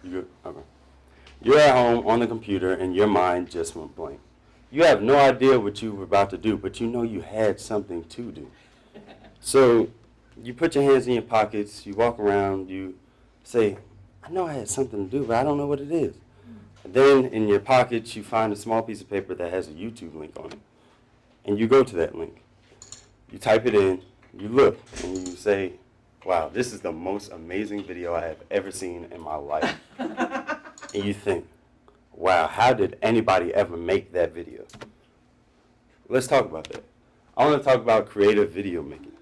You okay? You're at home on the computer, and your mind just went blank. You have no idea what you were about to do, but you know you had something to do. So you put your hands in your pockets, you walk around, you say, I know I had something to do, but I don't know what it is. And then in your pockets, you find a small piece of paper that has a YouTube link on it. And you go to that link. You type it in, you look, and you say, wow, this is the most amazing video I have ever seen in my life. And you think, wow, how did anybody ever make that video? Let's talk about that. I want to talk about creative video making.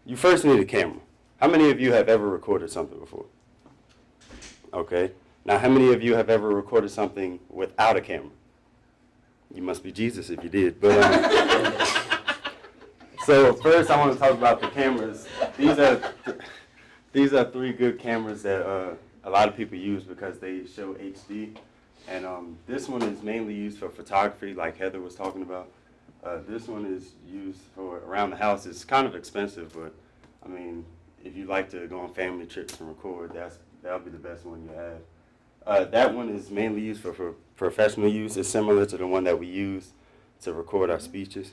You first need a camera. How many of you have ever recorded something before? Okay. Now, how many of you have ever recorded something without a camera? You must be Jesus if you did. But so first, I want to talk about the cameras. These are three good cameras that a lot of people use because they show HD. And this one is mainly used for photography, like Heather was talking about. This one is used for around the house. It's kind of expensive, but I mean, if you like to go on family trips and record, that'll be the best one you have. That one is mainly used for professional use. It's similar to the one that we use to record our speeches.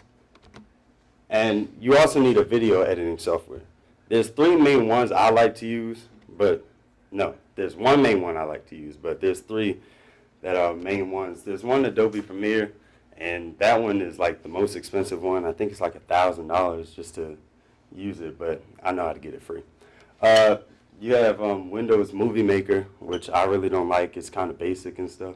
And you also need a video editing software. There's three main ones I like to use, but no, there's one main one I like to use, but there's three that are main ones. There's one, Adobe Premiere, and that one is like the most expensive one. I think it's like $1,000 just to use it, but I know how to get it free. You have Windows Movie Maker, which I really don't like. It's kind of basic and stuff.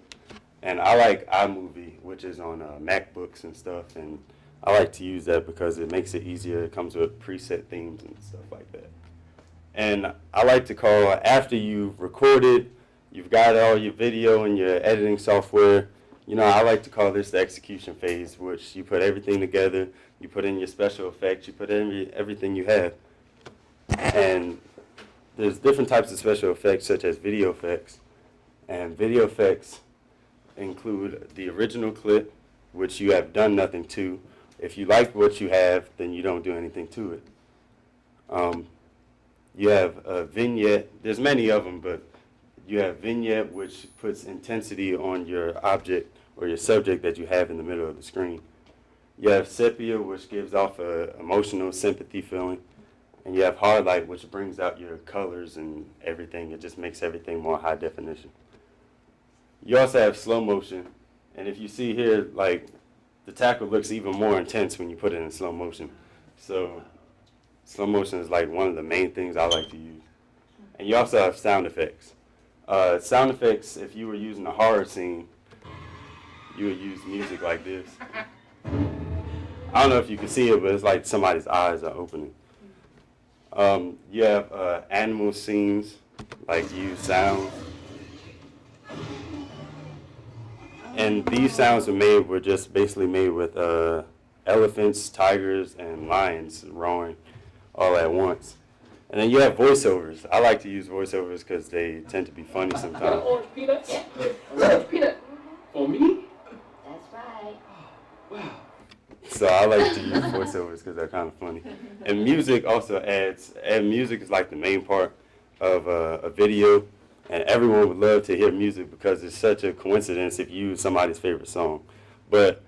And I like iMovie, which is on MacBooks and stuff, and I like to use that because it makes it easier. It comes with preset themes and stuff like that. And I like to call, after you've recorded, you've got all your video and your editing software, you know, I like to call this the execution phase, which you put everything together, you put in your special effects, you put in everything you have. And there's different types of special effects, such as video effects. And video effects include the original clip, which you have done nothing to. If you like what you have, then you don't do anything to it. You have a vignette. There's many of them, but you have vignette, which puts intensity on your object or your subject that you have in the middle of the screen. You have sepia, which gives off an emotional sympathy feeling. And you have hard light, which brings out your colors and everything. It just makes everything more high definition. You also have slow motion. And if you see here, like, the tackle looks even more intense when you put it in slow motion. So slow motion is like one of the main things I like to use. And you also have sound effects. Sound effects, if you were using a horror scene, you would use music like this. I don't know if you can see it, but it's like somebody's eyes are opening. You have animal scenes, like you use sounds. And these sounds were just basically made with elephants, tigers, and lions roaring all at once. And then you have voiceovers. I like to use voiceovers because they tend to be funny sometimes. Orange peanuts? Orange peanut. For me? That's right. Wow. So I like to use voiceovers because they're kind of funny. And music also and music is like the main part of a video. And everyone would love to hear music because it's such a coincidence if you use somebody's favorite song. But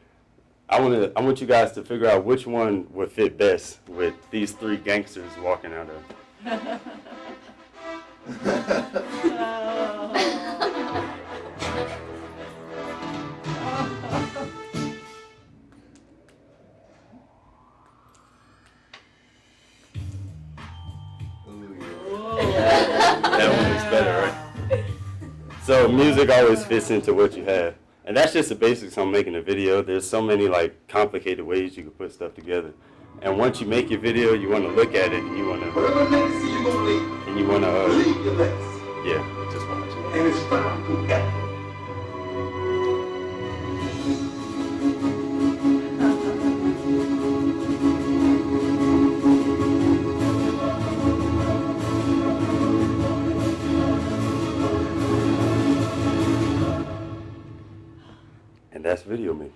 I want you guys to figure out which one would fit best with these three gangsters walking out of. That one looks better, right? So music always fits into what you have. And that's just the basics on making a video. There's so many like complicated ways you can put stuff together. And once you make your video, you want to look at it and you want to yeah, just watch it. And it's time. And that's video making.